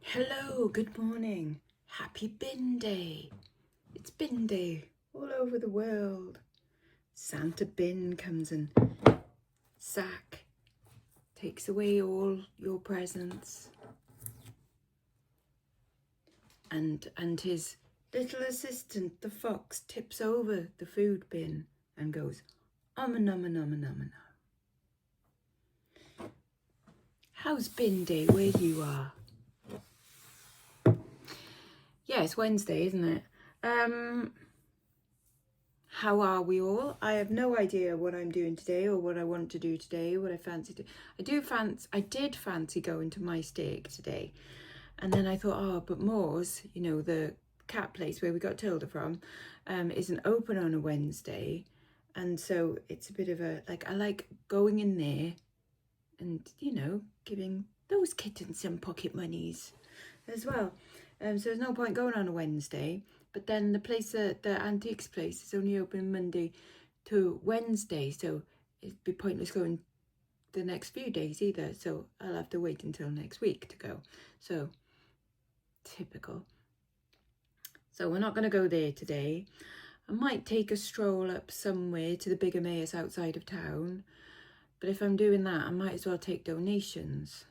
Hello, good morning. Happy bin day. It's bin day all over the world. Santa bin comes and takes away all your presents. And his little assistant, the fox, tips over the food bin and goes, nom nom nom nom nom. How's bin day where you are? Yeah, it's Wednesday, isn't it? How are we all? I have no idea what I'm doing today or what I want to do today, what I fancy to. I did fancy going to my steak today. And then I thought, but Moore's, the cat place where we got Tilda from, isn't open on a Wednesday. And so it's a bit of I like going in there and, giving those kittens some pocket monies as well. So there's no point going on a Wednesday. But then the antiques place is only open Monday to Wednesday. So it'd be pointless going the next few days either. So I'll have to wait until next week to go. So typical. So we're not going to go there today. I might take a stroll up somewhere to the big Emmaus outside of town. But if I'm doing that, I might as well take donations.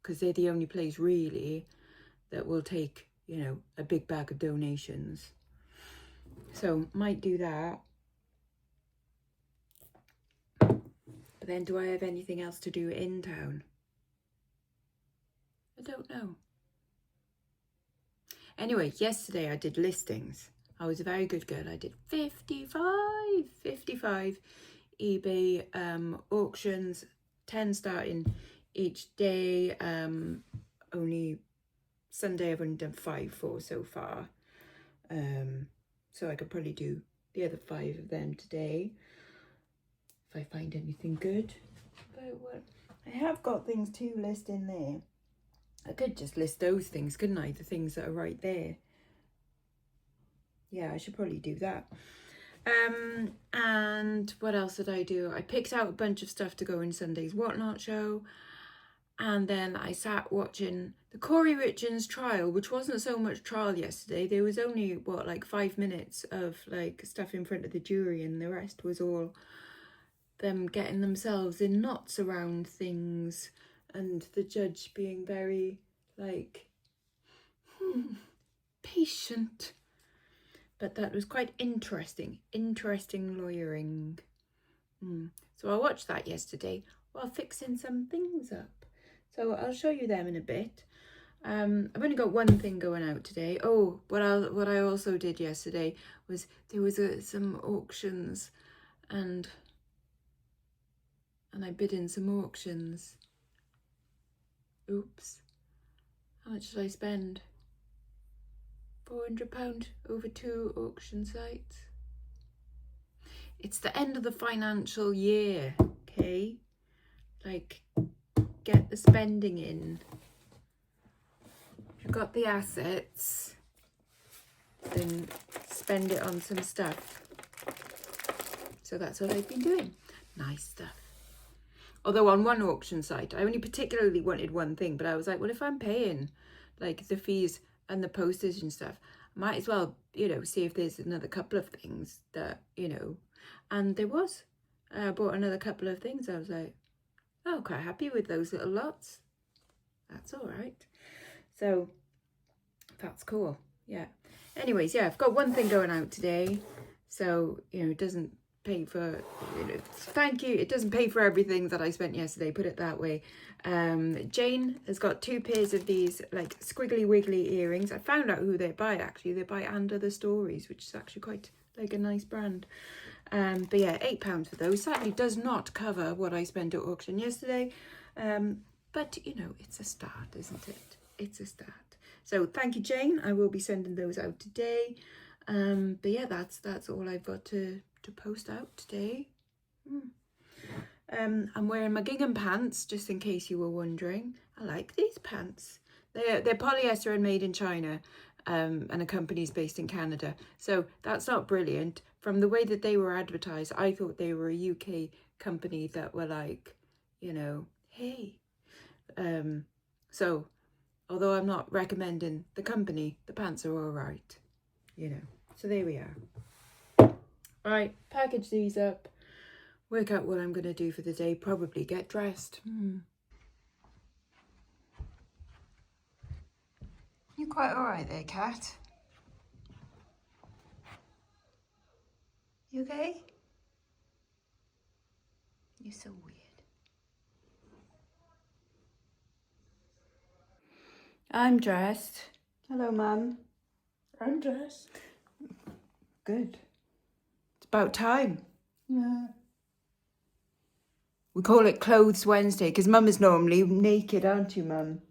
Because they're the only place really that will take, a big bag of donations. So might do that. But then do I have anything else to do in town? I don't know. Anyway, yesterday I did listings. I was a very good girl. I did 55 eBay auctions, 10 starting each day. Only Sunday I've only done 5 so far. So I could probably do the other 5 of them today if I find anything good. But I have got things to list in there. I could just list those things, couldn't I? The things that are right there. Yeah, I should probably do that. And what else did I do? I picked out a bunch of stuff to go in Sunday's Whatnot show. And then I sat watching the Corey Richards trial, which wasn't so much trial yesterday. There was only, 5 minutes of stuff in front of the jury, and the rest was all them getting themselves in knots around things and the judge being very patient. But that was quite interesting lawyering. So I watched that yesterday while fixing some things up. So I'll show you them in a bit. I've only got one thing going out today. Oh, what I also did yesterday was there was some auctions, and I bid in some auctions. Oops. How much did I spend? £400 over 2 auction sites. It's the end of the financial year, okay? Get the spending in. If you've got the assets, then spend it on some stuff. So that's what I've been doing. Nice stuff. Although on one auction site, I only particularly wanted one thing, but I was like, well, if I'm paying the fees and the postage and stuff, I might as well, see if there's another couple of things that, and there was. I bought another couple of things. I was like, oh, quite happy with those little lots. That's all right. So that's cool. Yeah. Anyways, yeah, I've got one thing going out today. So, it doesn't pay for, thank you. It doesn't pay for everything that I spent yesterday, put it that way. Jane has got 2 pairs of these squiggly wiggly earrings. I found out who they're by actually. They're by And Other Stories, which is actually quite a nice brand. But yeah, £8 for those. Sadly does not cover what I spent at auction yesterday. But it's a start, isn't it? It's a start. So thank you, Jane. I will be sending those out today. But yeah, that's all I've got to post out today. I'm wearing my gingham pants, just in case you were wondering. I like these pants. They're polyester and made in China, and a company's based in Canada. So that's not brilliant. From the way that they were advertised, I thought they were a UK company that were hey. So Although I'm not recommending the company, the pants are all right, you know. So there we are. Right, package these up, work out what I'm going to do for the day, probably get dressed. You're quite all right there, Kat. You okay? You're so weird. I'm dressed. Hello, Mum. I'm dressed. Good. It's about time. Yeah. We call it Clothes Wednesday because Mum is normally naked, aren't you, Mum?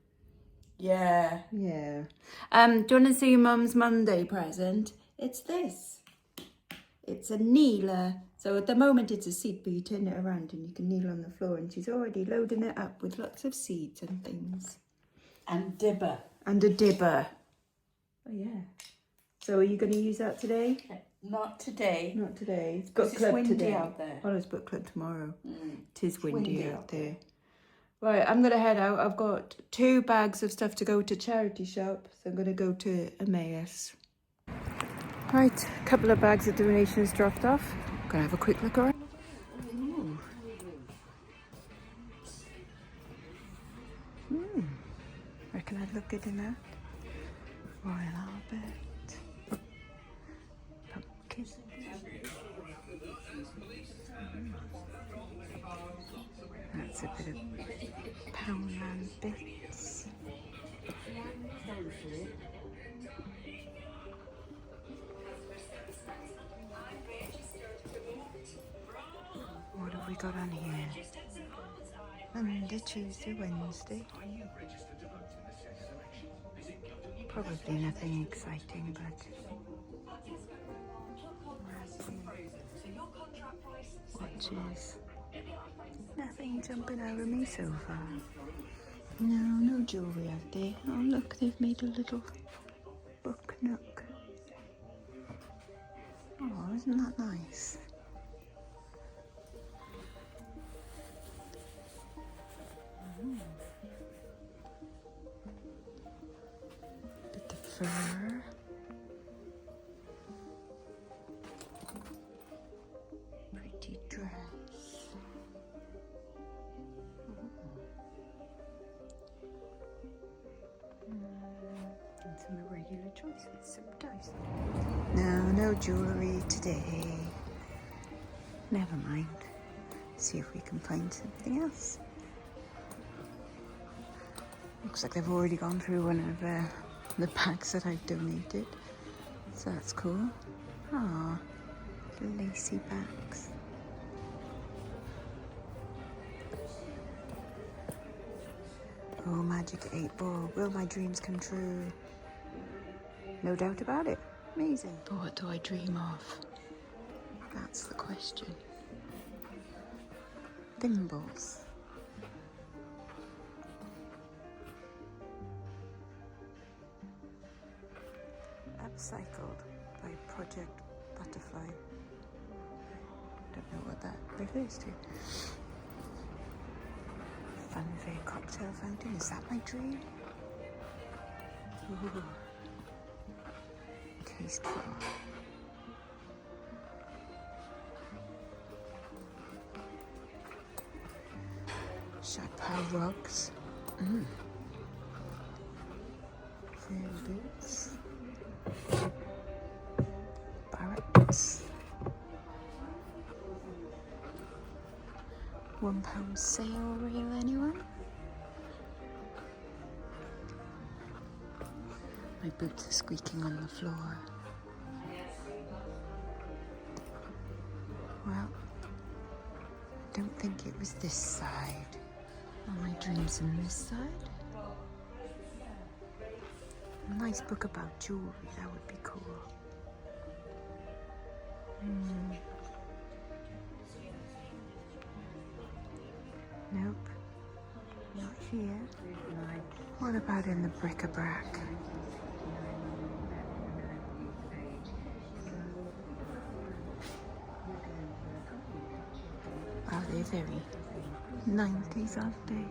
Yeah. Yeah. Do you want to see Mum's Monday present? It's this. It's a kneeler. So at the moment it's a seat, but you turn it around and you can kneel on the floor, and she's already loading it up with lots of seeds and things. And dibber. And a dibber. Oh, yeah. So are you going to use that today? Not today. Not today. It's book It's club windy today. out there. Oh, it's book club tomorrow. Mm. It is windy out there. Right, I'm going to head out. I've got 2 bags of stuff to go to charity shop. So I'm going to go to Emmaus. Right, a couple of bags of donations dropped off. Going to have a quick look around. Ooh. Reckon I'd look good in that. Royal Albert. Pumpkin. That's a bit of Poundland bits. What have we got on here? Monday, Tuesday, Wednesday. Probably nothing exciting, but watches. Nothing jumping out of me so far. No jewellery out there. Oh look, they've made a little book nook. Oh, isn't that nice? Bit of fur. Pretty dress. And some irregular choices, some dice. No jewellery today. Never mind. See if we can find something else. Looks like they've already gone through one of the bags that I've donated. So that's cool. Ah, lacy bags. Oh, magic 8 ball. Will my dreams come true? No doubt about it. Amazing. But what do I dream of? That's the question. Thimbles. Upcycled by Project Butterfly. Don't know what that refers to. Funfair cocktail fountain. Is that my dream? Ooh. Tasteful. Chapeau rugs. Fur boots. Barretts. £1 sale reel, anyone? My boots are squeaking on the floor. Well, I don't think it was this side. Are my dreams on this side? A nice book about jewellery, that would be cool. Nope, not here. What about in the bric-a-brac? Wow, they're very 90s, aren't they?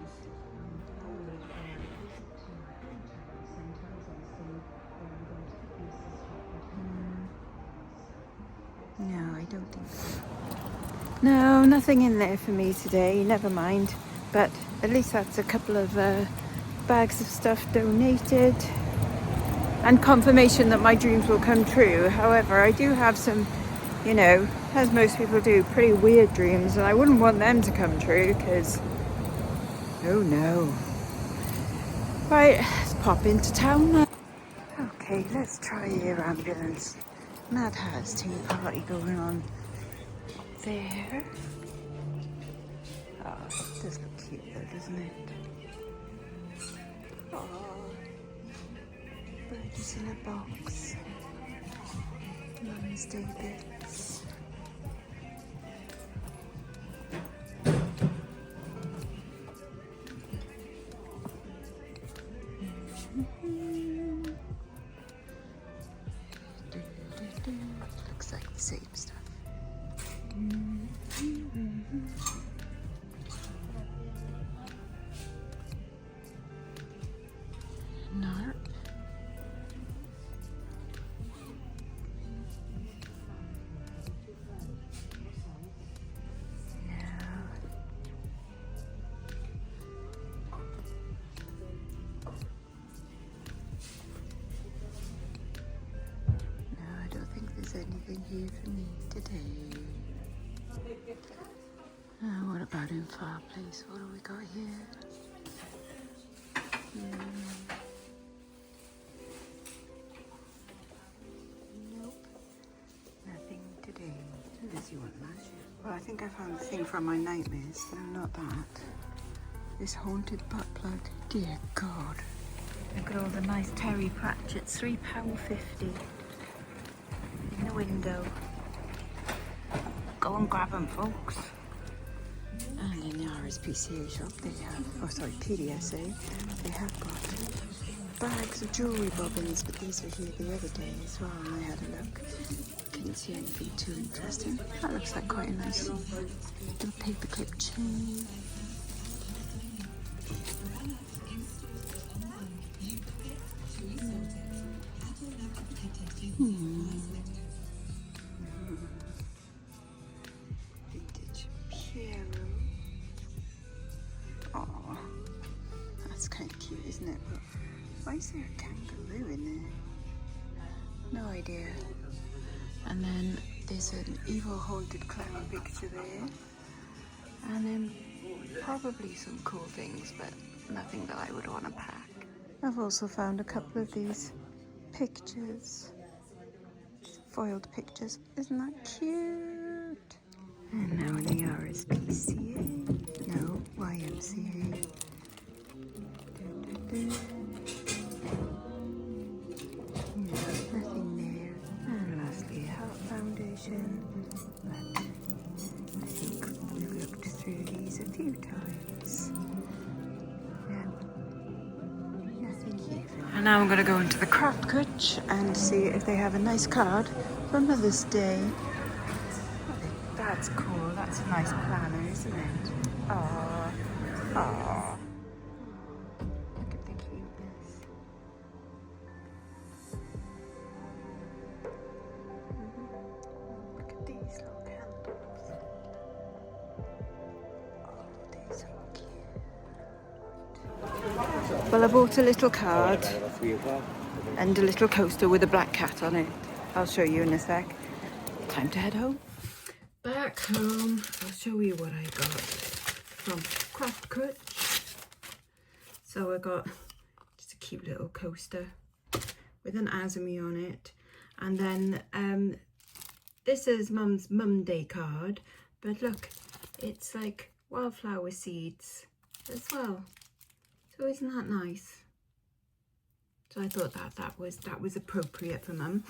don't think so. No, nothing in there for me today, never mind. But at least that's a couple of bags of stuff donated. And confirmation that my dreams will come true. However, I do have some, you know, as most people do, pretty weird dreams. And I wouldn't want them to come true because, oh no. Right, let's pop into town now. Okay, let's try your ambulance. Mad Hat's tea party going on there. Oh, it does look cute though, doesn't it? Oh, birdies in a box. Mum's Day bits. Looks like the same stuff. Narp. Anything here for me today? What about in fireplace? What do we got here? Nope, nothing today. Unless you want magic. Well, I think I found the thing from my nightmares. No, not that. This haunted butt plug. Dear God. Look at all the nice Terry Pratchett's. £3.50. In the window. Go and grab them, folks. And in the RSPCA shop they have, oh sorry, PDSA, they have got bags of jewellery bobbins, but these were here the other day as well, and I had a look. Couldn't see anything too interesting. That looks like quite a nice little paperclip chain. Vintage piano. Oh, that's kind of cute, isn't it? But why is there a kangaroo in there? No idea. And then there's an evil haunted clown picture there. And then probably some cool things, but nothing that I would want to pack. I've also found a couple of these pictures. Foiled pictures. Isn't that cute? And now in the RSPCA. No, YMCA. No, nothing there. And lastly, Heart Foundation. But I think we've looked through these a few times. Nothing here. And now I'm going to go into the craft kutch and see if they have a nice card for Mother's Day. That's cool. That's a nice planner, isn't it? Aww. Aww. Look at the cuteness. Look at these little candles. Oh, these are cute. Well, I bought a little card and a little coaster with a black cat on it. I'll show you in a sec. Time to head home. Back home, I'll show you what I got from Craft Kutch. So I got just a cute little coaster with an Azumi on it. And then this is Mum's Mum Day card. But look, it's like wildflower seeds as well. So isn't that nice? So I thought that was appropriate for Mum.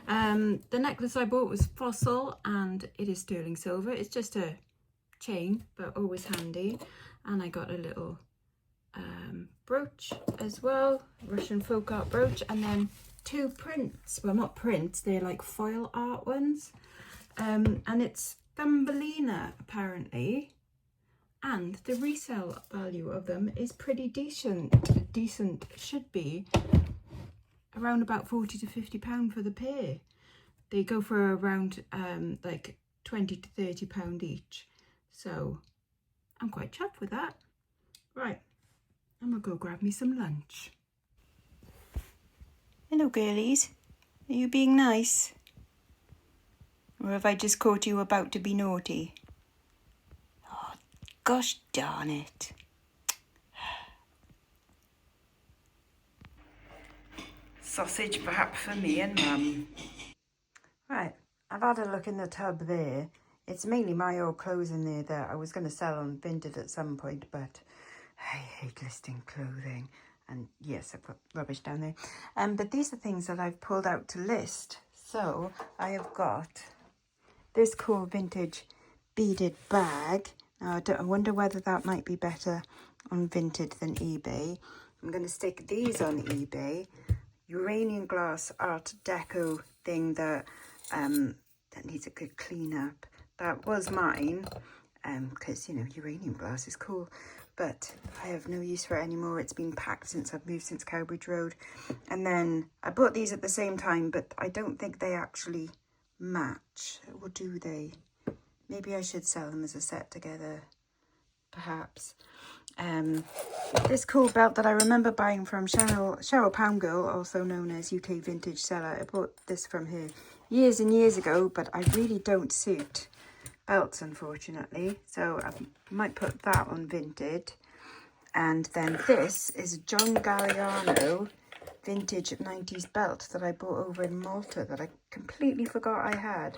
The necklace I bought was Fossil and it is sterling silver. It's just a chain, but always handy. And I got a little brooch as well, Russian folk art brooch, and then two prints. Well, not prints, they're like foil art ones. And it's Thumbelina apparently. And the resale value of them is pretty decent. Decent should be around about £40 to £50 for the pair. They go for around like 20 to 30 pound each. So I'm quite chuffed with that. Right, I'm gonna go grab me some lunch. Hello girlies, are you being nice? Or have I just caught you about to be naughty? Oh, gosh darn it. Sausage perhaps for me and Mum. Right, I've had a look in the tub there. It's mainly my old clothes in there that I was going to sell on Vinted at some point, but I hate listing clothing. And yes, I put rubbish down there. But these are things that I've pulled out to list. So I have got this cool vintage beaded bag. Now I wonder whether that might be better on Vinted than eBay. I'm going to stick these on eBay. Uranium glass art deco thing that needs a good clean up. That was mine because, you know, uranium glass is cool, but I have no use for it anymore. It's been packed since I've moved since Cowbridge Road. And then I bought these at the same time, but I don't think they actually match, or do they? Maybe I should sell them as a set together, perhaps. This cool belt that I remember buying from Cheryl Poundgirl, also known as UK Vintage Seller. I bought this from her years and years ago, but I really don't suit belts, unfortunately. So I might put that on Vinted. And then this is a John Galliano vintage 90s belt that I bought over in Malta that I completely forgot I had.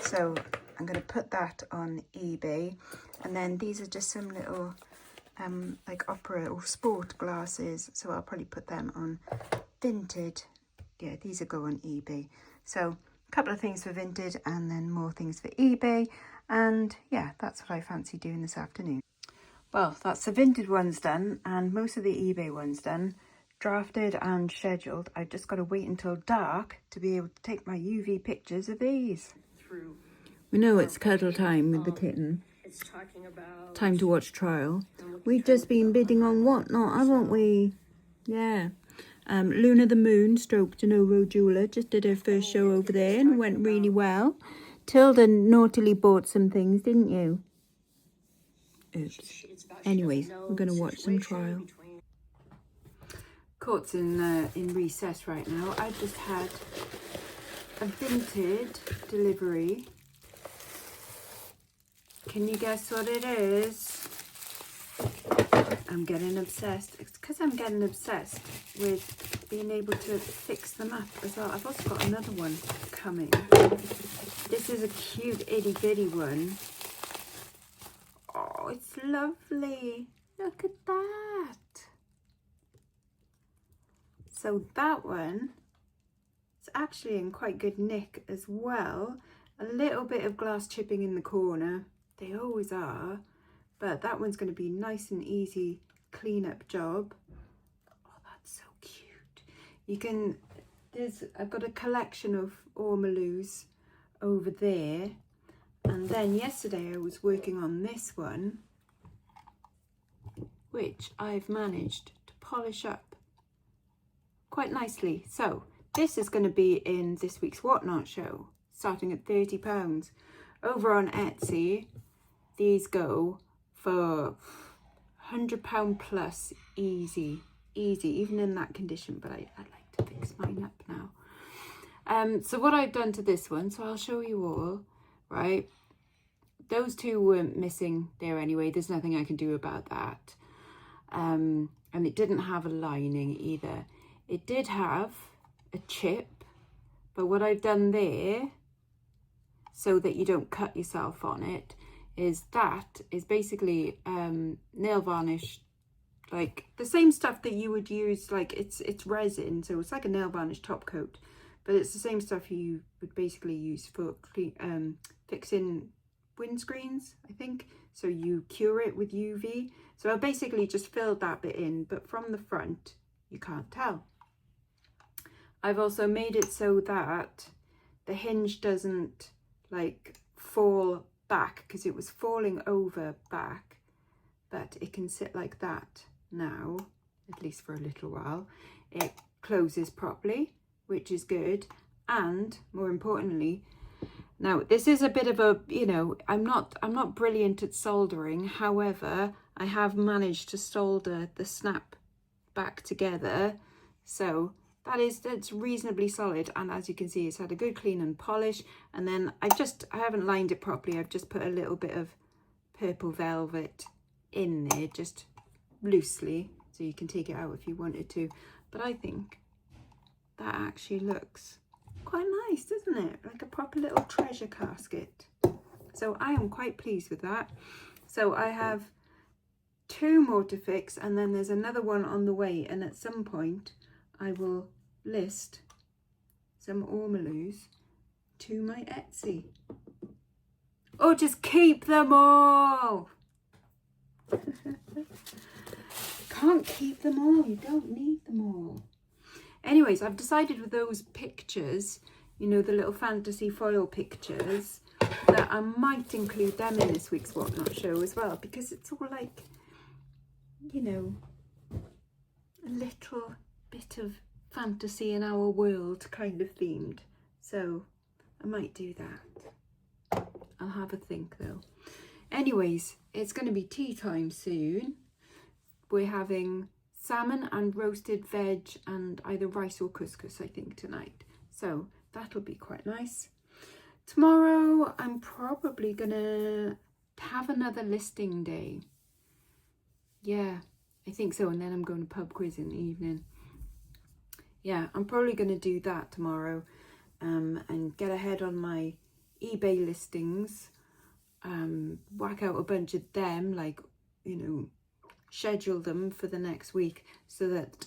So I'm going to put that on eBay. And then these are just some little like opera or sport glasses, so I'll probably put them on Vinted. Yeah, these will go on eBay. So a couple of things for Vinted and then more things for eBay, and yeah, that's what I fancy doing this afternoon. Well, that's the Vinted ones done and most of the eBay ones done, drafted and scheduled. I've just got to wait until dark to be able to take my UV pictures of these. We know it's cuddle time with the kitten. It's talking about time to watch Trial. We've just been bidding on Whatnot, haven't we? Yeah. Luna the Moon, stroke De Novo Jeweller, just did her first show over there and went really well. Tilda naughtily bought some things, didn't you? Oops. Anyways, we're going to watch some Trial. Court's in recess right now. I just had a Vinted delivery. Can you guess what it is? I'm getting obsessed. It's because I'm getting obsessed with being able to fix them up as well. I've also got another one coming. This is a cute itty bitty one. Oh, it's lovely. Look at that. So that one is actually in quite good nick as well. A little bit of glass chipping in the corner. They always are. But that one's going to be nice and easy clean up job. Oh, that's so cute. You can, I've got a collection of Ormolus over there. And then yesterday I was working on this one, which I've managed to polish up quite nicely. So this is going to be in this week's Whatnot show, starting at £30. Over on Etsy, these go for £100 plus, easy, even in that condition, but I'd like to fix mine up now. So what I've done to this one, so I'll show you all, right? Those two weren't missing there anyway. There's nothing I can do about that. And it didn't have a lining either. It did have a chip, but what I've done there, so that you don't cut yourself on it, is basically nail varnish, like the same stuff that you would use, like it's resin, so it's like a nail varnish top coat, but it's the same stuff you would basically use for fixing windscreens, I think. So you cure it with UV. So I basically just filled that bit in, but from the front you can't tell. I've also made it so that the hinge doesn't like fall back, because it was falling over back, but it can sit like that now, at least for a little while. It closes properly, which is good, and more importantly, Now, this is a bit of a, you know, I'm not brilliant at soldering. However, I have managed to solder the snap back together. So that's reasonably solid. And as you can see, it's had a good clean and polish. And then I haven't lined it properly. I've just put a little bit of purple velvet in there, just loosely. So you can take it out if you wanted to. But I think that actually looks quite nice, doesn't it? Like a proper little treasure casket. So I am quite pleased with that. So I have 2 more to fix, and then there's another one on the way, and at some point I will list some Ormolus to my Etsy. Or just keep them all. Can't keep them all, you don't need them all. Anyways, I've decided with those pictures, you know, the little fantasy foil pictures, that I might include them in this week's Whatnot show as well, because it's all like, you know, a little bit of fantasy in our world kind of themed. So I might do that. I'll have a think though. Anyways, it's going to be tea time soon. We're having salmon and roasted veg and either rice or couscous, I think, tonight. So that'll be quite nice. Tomorrow, I'm probably gonna have another listing day. Yeah, I think so. And then I'm going to pub quiz in the evening. Yeah, I'm probably gonna do that tomorrow, and get ahead on my eBay listings. Whack out a bunch of them, like, you know, schedule them for the next week, so that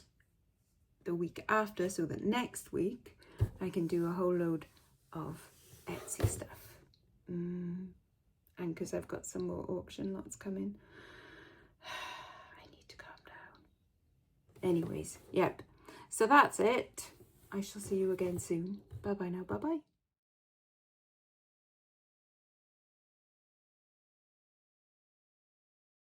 the week after, so that next week I can do a whole load of Etsy stuff. And because I've got some more auction lots coming, I need to calm down. Anyways, yep, so that's it. I shall see you again soon. Bye bye now. Bye bye.